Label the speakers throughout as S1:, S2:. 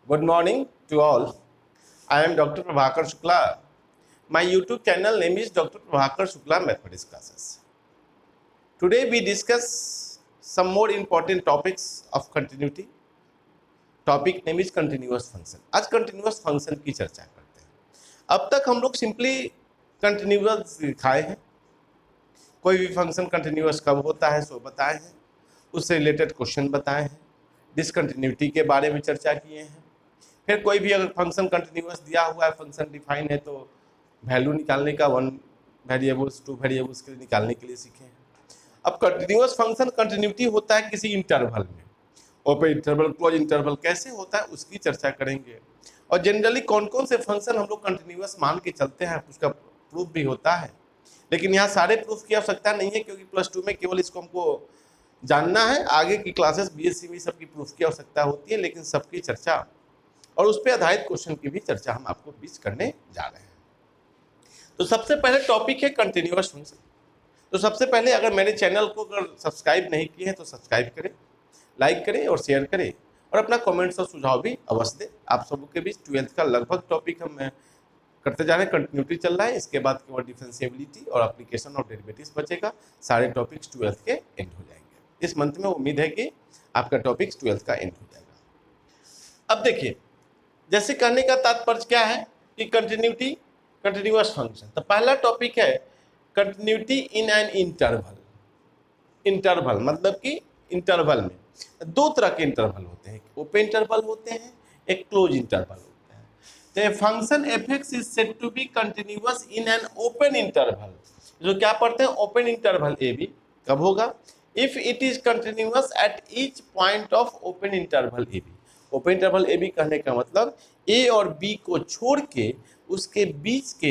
S1: Good morning to all. I am Dr. Prabhakar Shukla. My YouTube channel name is Dr. Prabhakar Shukla Mathematics Classes. Today we discuss some more important topics of continuity. Topic name is continuous function. आज continuous function की चर्चा करते हैं. अब तक हम लोग simply continuous दिखाए हैं. कोई भी फंक्शन कंटिन्यूअस कब होता है सो बताए हैं, उससे रिलेटेड क्वेश्चन बताए हैं, डिसकंटिन्यूटी के बारे में चर्चा किए हैं. फिर कोई भी अगर फंक्शन कंटिन्यूअस दिया हुआ है, फंक्शन डिफाइन है, तो वैल्यू निकालने का 1 वेरिएबल्स 2 वेरिएबल्स के लिए निकालने के लिए सीखे हैं. अब कंटिन्यूअस फंक्शन कंटिन्यूटी होता है किसी इंटरवल में, ओपन इंटरवल, क्लोज इंटरवल कैसे होता है उसकी चर्चा करेंगे. और जनरली कौन कौन से फंक्शन हम लोग कंटिन्यूअस मान के चलते हैं उसका प्रूफ भी होता है. लेकिन यहाँ सारे प्रूफ की आवश्यकता नहीं है, क्योंकि +2 में केवल इसको हमको जानना है. आगे की क्लासेस बीएससी में सबकी प्रूफ की आवश्यकता होती है, लेकिन सबकी चर्चा और उस पर आधारित क्वेश्चन की भी चर्चा हम आपको बीच करने जा रहे हैं. तो सबसे पहले टॉपिक है कंटिन्यूअस फंक्शन. तो सबसे पहले अगर मेरे चैनल को अगर सब्सक्राइब नहीं किए हैं तो सब्सक्राइब करें, लाइक करें और शेयर करें, और अपना कमेंट्स और सुझाव भी अवश्य दें. आप सबों के बीच 12th का लगभग टॉपिक हम करते जा रहे हैं, कंटिन्यूटी चल रहा है. इसके बाद केवल डिफरेंशिएबिलिटी और एप्लीकेशन और डेरिवेटिव्स बचेगा. सारे टॉपिक्स 12th के एंड हो जाएंगे. इस मंथ में उम्मीद है कि आपका टॉपिक्स 12th का एंड हो जाएगा. अब देखिए, जैसे कहने का तात्पर्य क्या है कि कंटिन्यूटी कंटिन्यूअस फंक्शन. तो पहला टॉपिक है continuity in an interval. Interval मतलब कि इंटरवल में दो तरह के इंटरवल होते हैं, ओपन इंटरवल होते हैं, एक क्लोज इंटरवल होते हैं. तो a function f x is said to be continuous in an open interval. जो क्या पढ़ते हैं, ओपन इंटरवल ए बी कब होगा, if it is continuous at each point of open interval a b. Open interval a b कहने का मतलब ए और बी को छोड़ के उसके बीच के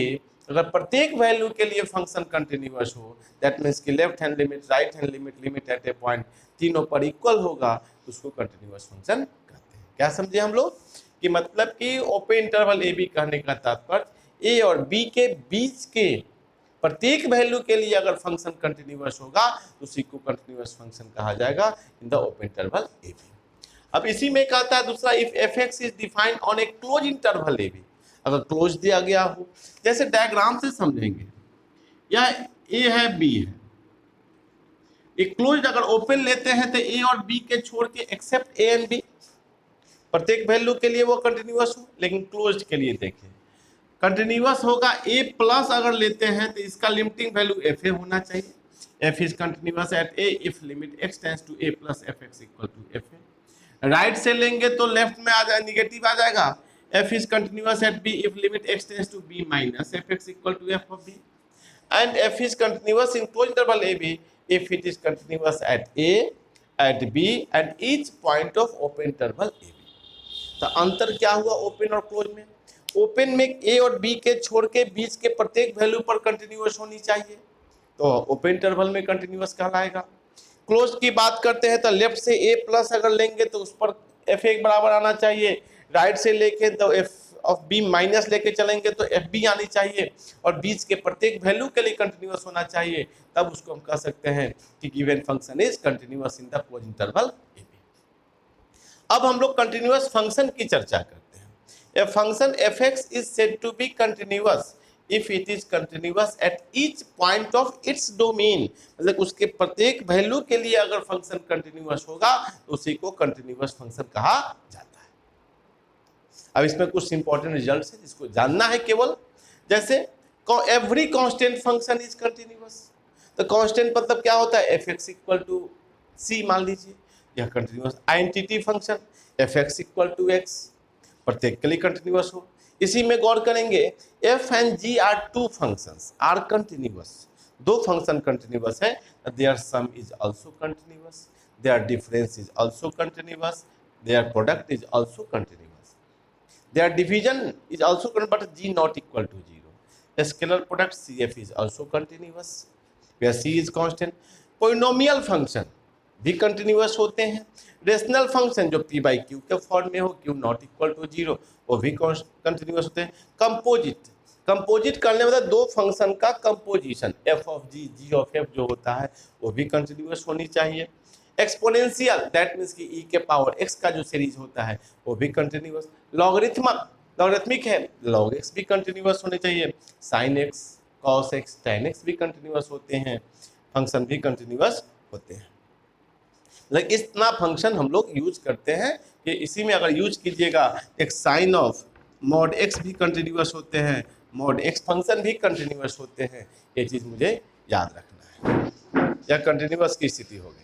S1: अगर प्रत्येक वैल्यू के लिए फंक्शन कंटिन्यूअस हो, दैट मीन्स कि left hand limit, right hand limit, limit at A point तीनों पर इक्वल होगा, उसको कंटिन्यूअस फंक्शन कहते हैं. क्या समझे हम लोग कि मतलब कि ओपन इंटरवल ए बी कहने का तात्पर्य ए और बी के बीच के प्रत्येक वैल्यू के लिए अगर फंक्शन कंटिन्यूअस होगा तो उसी को कंटिन्यूअस फंक्शन कहा जाएगा in the open interval a b. अब इसी में कहता है दूसरा, if f x is defined on a close interval a b. अगर क्लोज दिया गया हो, जैसे डायग्राम से समझेंगे, या ए है बी है, एक क्लोज अगर ओपन लेते हैं तो ए और बी के छोड़ के एक्सेप्ट ए एंड बी प्रत्येक वैल्यू के लिए वो कंटिन्यूअस हो. लेकिन क्लोज के लिए देखिए कंटिन्यूअस होगा ए प्लस अगर लेते हैं तो इसका लिमिटिंग वैल्यू एफ ए होना चाहिए. F is continuous at a if limit x tends to a plus f x equal to f a. Right से लेंगे तो लेफ्ट में आ जाए, निगेटिव आ जाएगा. f is continuous at b if limit x tends to b minus fx equal to f of b, and f is continuous in closed interval a b if it is continuous at a, at b and each point of open interval a b. तो अंतर क्या हुआ open और close में? Open में a और b के छोड़ के बीच के प्रत्येक वैल्यू पर कंटिन्यूअस होनी चाहिए, तो ओपन इंटरवल में कंटिन्यूअस कहलाएगा. क्लोज की बात करते हैं तो लेफ्ट से a प्लस अगर लेंगे तो उस पर एफ ए बराबर आना चाहिए, राइट से लेके तो एफ ऑफ बी माइनस लेके चलेंगे तो एफ बी आनी चाहिए, और बीच के प्रत्येक वैल्यू के लिए कंटिन्यूअस होना चाहिए. तब उसको हम कह सकते हैं कि given function is continuous in the close interval a b. अब हम लोग कंटिन्यूअस फंक्शन की चर्चा करते हैं. A function f x is said to be continuous if it is continuous at each point of its domain. मतलब उसके प्रत्येक वैल्यू के लिए अगर फंक्शन कंटिन्यूअस होगा तो उसी को कंटिन्यूअस फंक्शन कहा जाता है. अब इसमें कुछ इंपॉर्टेंट रिजल्ट्स है जिसको जानना है केवल. जैसे every constant function is continuous. तो कांस्टेंट मतलब क्या होता है, f x equal to c मान लीजिए, यह continuous. Identity function f x equal to x प्रत्येक के लिए कंटिन्यूअस हो. इसी में गौर करेंगे f and g are two functions are continuous. दो फंक्शन कंटिन्यूअस है, their sum is also continuous, their difference is also continuous, their product is also continuous, their division is also but g not equal to 0. Scalar product cf is also continuous where c is constant. Polynomial function भी continuous होते हैं. Rational function जो p by q के form में हो, q not equal to 0, वो भी continuous होते हैं. कंपोजिट करने मतलब दो फंक्शन का composition f of g, g of f जो होता है वो भी कंटिन्यूअस होनी चाहिए. एक्सपोनेंशियल दैट मीन्स कि e के पावर x का जो सीरीज होता है वो भी कंटिन्यूअस, लॉगरिथमिक है, log x भी कंटिन्यूअस होने चाहिए, sin x cos x tan x भी कंटिन्यूअस होते हैं, फंक्शन भी कंटिन्यूअस होते हैं। लेकिन इतना फंक्शन हम लोग यूज करते हैं कि इसी में अगर यूज कीजिएगा एक साइन ऑफ मॉड एक्स भी कंटिन्यूअस होते हैं, मॉड एक्स फंक्शन भी कंटिन्यूअस होते हैं, ये चीज़ मुझे याद रखना है। यह कंटिन्यूअस की स्थिति हो गई।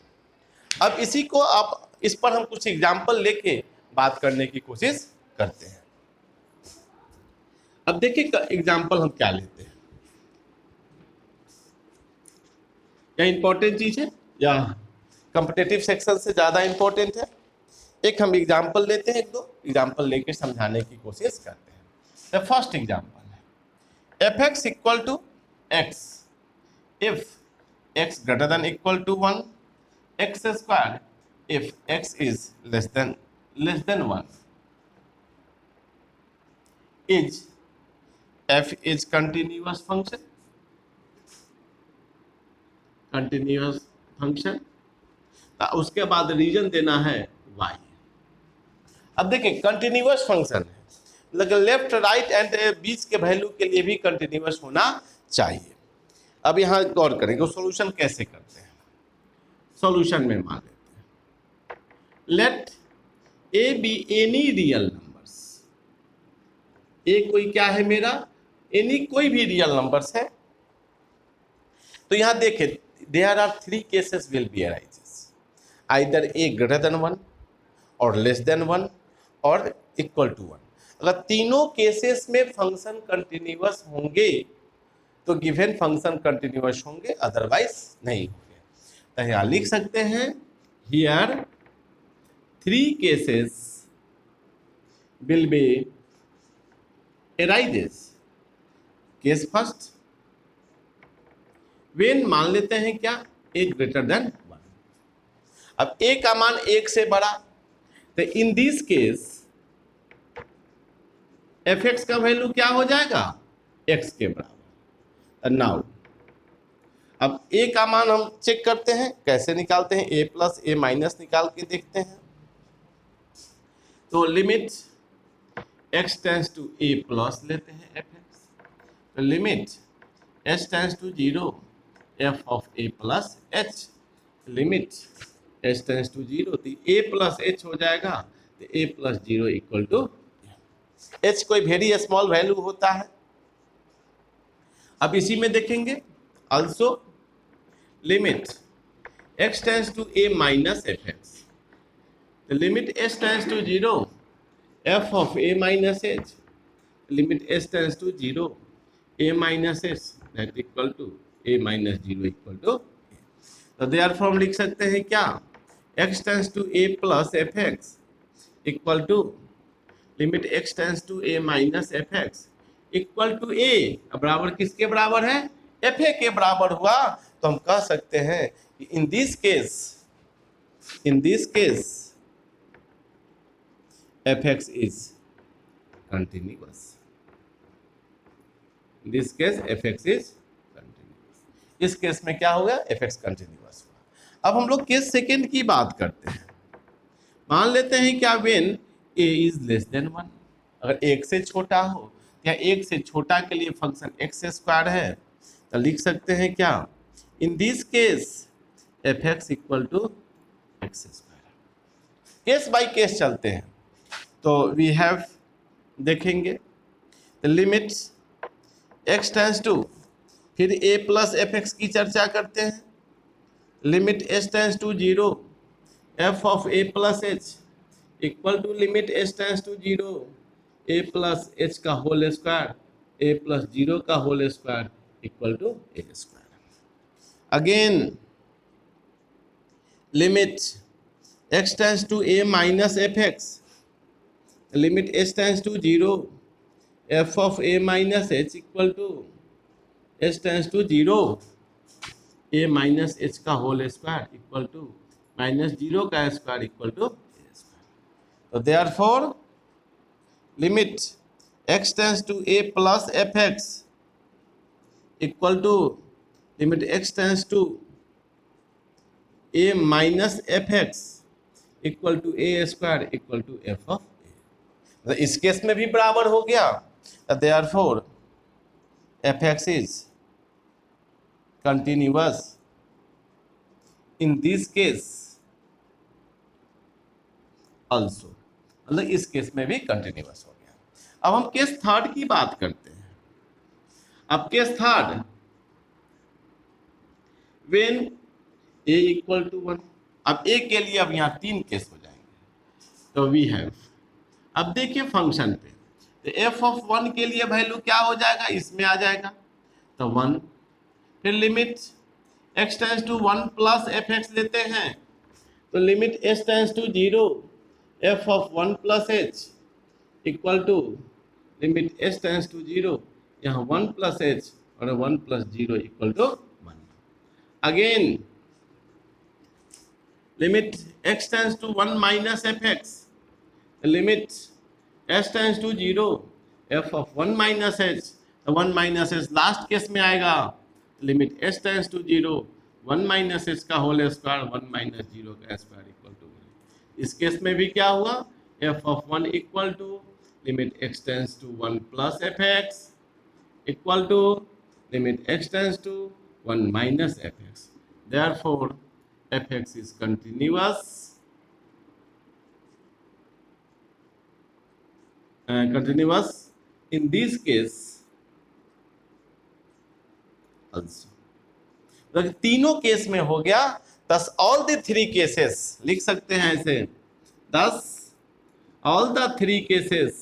S1: अब इसी को आप इस पर हम कुछ एग्जाम्पल लेके बात करने की कोशिश करते हैं। अब देखिए एग्जाम्पल हम क्या लेते हैं, क्या इंपॉर्टेंट चीज है या कॉम्पिटिटिव सेक्शन से ज़्यादा इंपॉर्टेंट है। एक हम एग्जाम्पल लेते हैं, एक दो एग्जाम्पल लेके समझाने की कोशिश करते हैं। द फर्स्ट एग्जाम्पल है f x equal to x if x greater than equal to 1 x square if x is less than 1 is f is continuous function, continuous function. उसके बाद रीजन देना है y। अब देखिए कंटिन्यूअस फंक्शन है, लेकिन left right and बीच के value के लिए भी कंटिन्यूअस होना चाहिए। अब यहाँ गौर करेंगे सॉल्यूशन कैसे करते हैं। सॉल्यूशन में मान लेते हैं let a b any real numbers, a कोई क्या है मेरा, एनी कोई भी रियल नंबर्स है। तो यहाँ देखें there are 3 cases will be arises, either a greater than 1 और लेस देन 1 और इक्वल टू 1। अगर तीनों केसेस में फंक्शन कंटिन्यूअस होंगे तो गिवन फंक्शन कंटिन्यूअस होंगे, अदरवाइज नहीं होंगे। तो यहाँ लिख सकते हैं here 3 cases will be arises. Case first when मान लेते हैं क्या, ए ग्रेटर देन 1। अब ए का मान 1 से बड़ा, तो इन दिस केस एफ एक्स का वैल्यू क्या हो जाएगा, एक्स के बराबर। नाउ अब ए का मान हम चेक करते हैं, कैसे निकालते हैं, ए प्लस ए माइनस निकाल के देखते हैं। तो limit x tends to a plus लेते हैं एफ एक्स, तो limit h tends to 0 f of a plus h, limit h tends to 0, तो ए प्लस एच हो जाएगा, तो a plus 0 equal to h कोई वेरी स्मॉल वैल्यू होता है। अब इसी में देखेंगे also limit x tends to a minus f x, तो limit h tends to 0 f of a minus h, limit h tends to 0 a minus h that equal to a minus 0 equal to. तो therefore हम लिख सकते हैं क्या, x tends to a plus f x equal to limit x tends to a minus f x equal to a, बराबर किसके बराबर है, एफ ए के बराबर हुआ। तो हम कह सकते हैं कि इन this case f x is continuous, in this case f x is continuous. इस केस में क्या होगा, एफ एक्स कंटिन्यूअस हुआ। अब हम लोग केस सेकेंड की बात करते हैं। मान लेते हैं क्या when a is less than 1, अगर 1 से छोटा हो या 1 से छोटा के लिए फंक्शन एक्स स्क्वायर है, तो लिख सकते हैं क्या, in this case f x equal to x square. Case by case चलते हैं, तो वी हैव देखेंगे लिमिट एक्स टेंस टू, फिर ए प्लस एफ एक्स की चर्चा करते हैं, limit h tends to 0 f of a plus h equal to limit h tends to 0 a plus h का होल स्क्वायर, ए प्लस 0 का whole square equal to a square. Again limit x tends to a minus f x, limit h tends to 0 f of a minus h equal to h tends to 0 a minus h का whole square equal to minus 0 का square equal to a square. तो therefore limit x tends to a plus f x equal to limit x tends to a minus f x equal to a square equal to f of a. मतलब इस case में भी बराबर हो गया, therefore f x is continuous in this case also. मतलब इस case में भी कंटिन्यूअस हो गया। अब हम केस थर्ड की बात करते हैं। अब case third, when a equal to 1। अब ए के लिए अब यहाँ 3 केस हो जाएंगे। तो वी हैव, अब देखिए फंक्शन पे, तो एफ ऑफ 1 के लिए वैल्यू क्या हो जाएगा, इसमें आ जाएगा तो 1। फिर limit x tends to 1 plus f x लेते हैं, तो limit s tends to 0 f of 1 plus h equal to limit s tends to 0, यहाँ 1 प्लस एच और 1 plus 0 equal to 1। Again limit x tends to 1 minus f x, limit s tends to 0 f of 1 minus h, तो 1 minus h last case में आएगा, limit s tends to 0 1 minus h का whole square 1 minus 0 का square equal to 1। इस case में भी क्या हुआ, f of 1 equal to limit x tends to 1 plus f x equal to limit x tends to 1 minus f x. Therefore f x is continuous in this case also। तो तीनों case में हो गया, thus all the 3 cases लिख सकते हैं ऐसे, thus all the 3 cases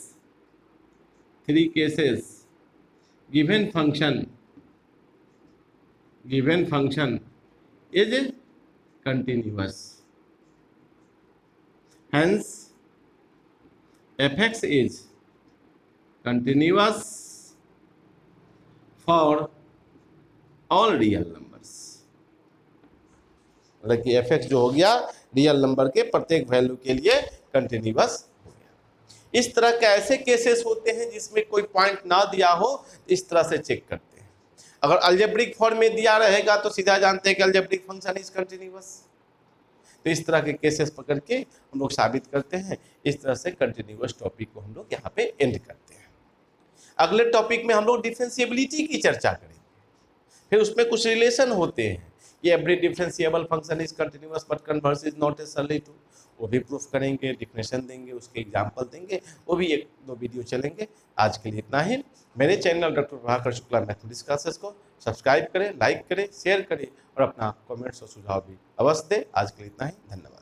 S1: given function is continuous, hence fx is continuous for all real numbers। मतलब कि एफ एक्स जो हो गया रियल नंबर के प्रत्येक वैल्यू के लिए कंटिन्यूअस हो गया। इस तरह के ऐसे केसेस होते हैं जिसमें कोई पॉइंट ना दिया हो, इस तरह से चेक करते हैं। अगर अलजेब्रिक फॉर्म में दिया रहेगा तो सीधा जानते हैं कि अलजेब्रिक फंक्शन इज कंटिन्यूअस। तो इस तरह के केसेस पकड़ के हम लोग साबित करते हैं। इस तरह से कंटिन्यूअस टॉपिक को हम लोग यहाँ पे एंड करते हैं। अगले टॉपिक में हम लोग डिफरेंशिएबिलिटी की चर्चा करेंगे, फिर उसमें कुछ रिलेशन होते हैं, ये every differentiable function is continuous but converse is not necessarily true, वो भी प्रूफ करेंगे, डिफिनेशन देंगे, उसके एग्जाम्पल देंगे, वो भी 1-2 वीडियो चलेंगे। आज के लिए इतना ही। मेरे channel doctor Prabhakar Shukla mathematics classes को सब्सक्राइब करें, लाइक करें, शेयर करें और अपना कमेंट्स और सुझाव भी अवश्य दें। आज के लिए इतना ही, धन्यवाद।